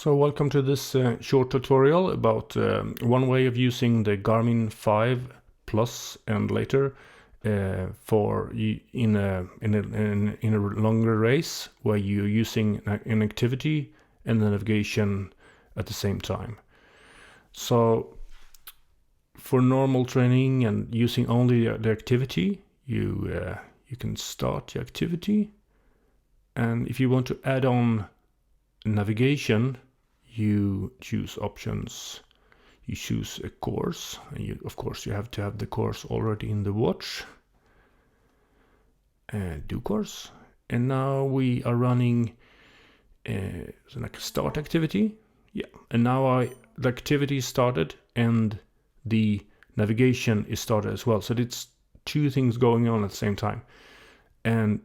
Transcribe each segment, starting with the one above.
So welcome to this short tutorial about one way of using the Garmin 5 Plus and later in a longer race where you're using an activity and the navigation at the same time. So for normal training and using only the activity, you can start the activity, and if you want to add on navigation, you choose options. You choose a course, and of course you have to have the course already in the watch. Do course, and now we are running like a start activity. Yeah, and now the activity is started and the navigation is started as well. So it's two things going on at the same time, and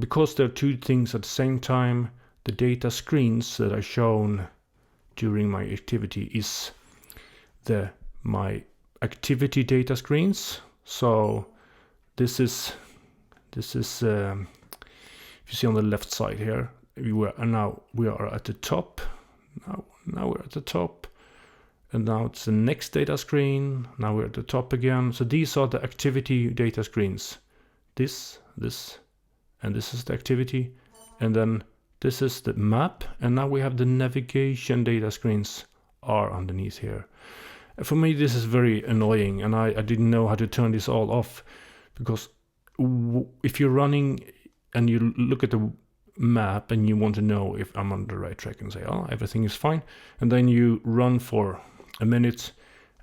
because there are two things at the same time, the data screens that are shown during my activity is my activity data screens. So this is if you see on the left side here, now we are at the top. Now we're at the top, and now it's the next data screen. Now we're at the top again. So these are the activity data screens. This, and this is the activity, and then this is the map, and now we have the navigation data screens are underneath here. For me, this is very annoying, and I didn't know how to turn this all off, because if you're running and you look at the map and you want to know if I'm on the right track and say, oh, everything is fine, and then you run for a minute,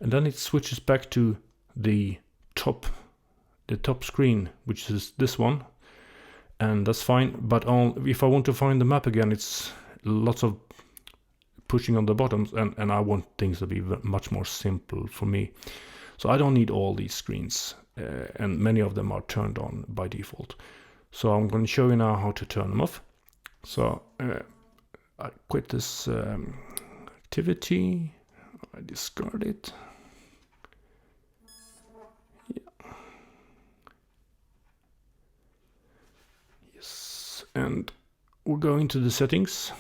and then it switches back to the top screen, which is this one. And that's fine, but if I want to find the map again, it's lots of pushing on the buttons, and I want things to be much more simple for me. So I don't need all these screens, and many of them are turned on by default. So I'm going to show you now how to turn them off. So I quit this activity, I discard it. And we're going to the settings.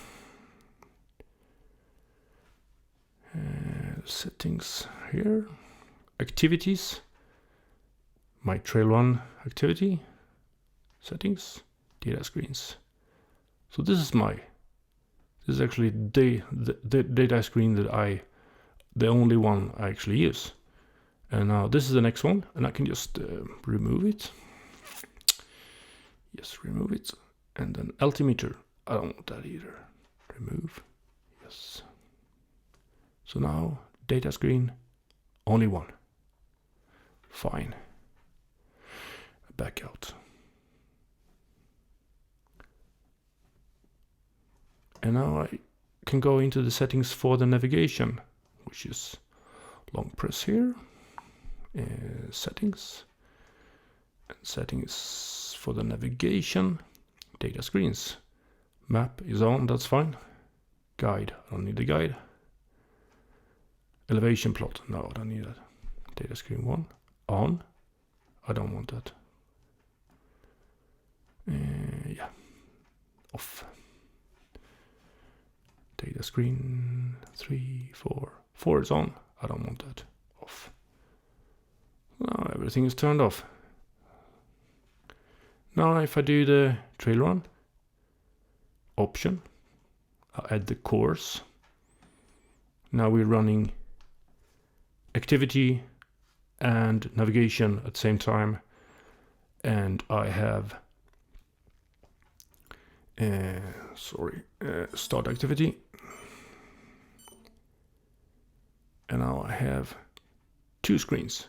Settings here, activities, my trail run activity, settings, data screens. So this is actually the data screen that the only one I actually use. And now this is the next one, and I can just remove it. Yes, remove it. And then altimeter, I don't want that either. Remove, yes. So now data screen, only one. Fine. Back out. And now I can go into the settings for the navigation, which is long press here, settings, and settings for the navigation. Data screens. Map is on, that's fine. Guide, I don't need the guide. Elevation plot, no, I don't need that. Data screen 1, on, I don't want that. Yeah, off. Data screen 3, 4. 4 is on, I don't want that. Off. Now everything is turned off. Now if I do the trail run option, I add the course. Now we're running activity and navigation at the same time, and I have start activity, and now I have two screens.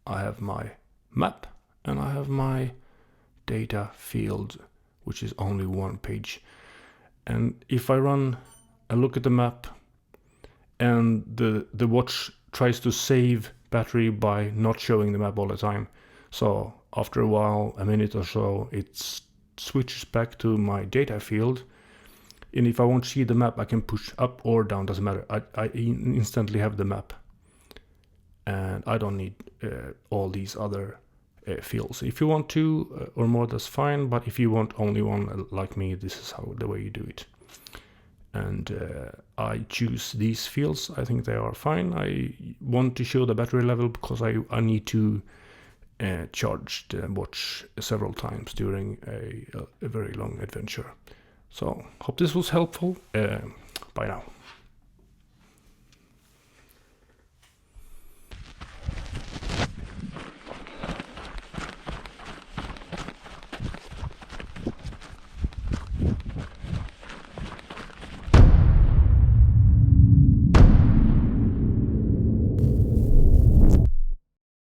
I have my map and I have my data field, which is only one page. And if I run and look at the map, and the watch tries to save battery by not showing the map all the time, so after a while, a minute or so, it switches back to my data field, and if I want to see the map, I can push up or down, doesn't matter. I instantly have the map, and I don't need all these other fields. If you want two or more, that's fine, but if you want only one like me, this is the way you do it. and I choose these fields. I think they are fine. I want to show the battery level because I need to charge the watch several times during a very long adventure. So hope this was helpful. Bye now.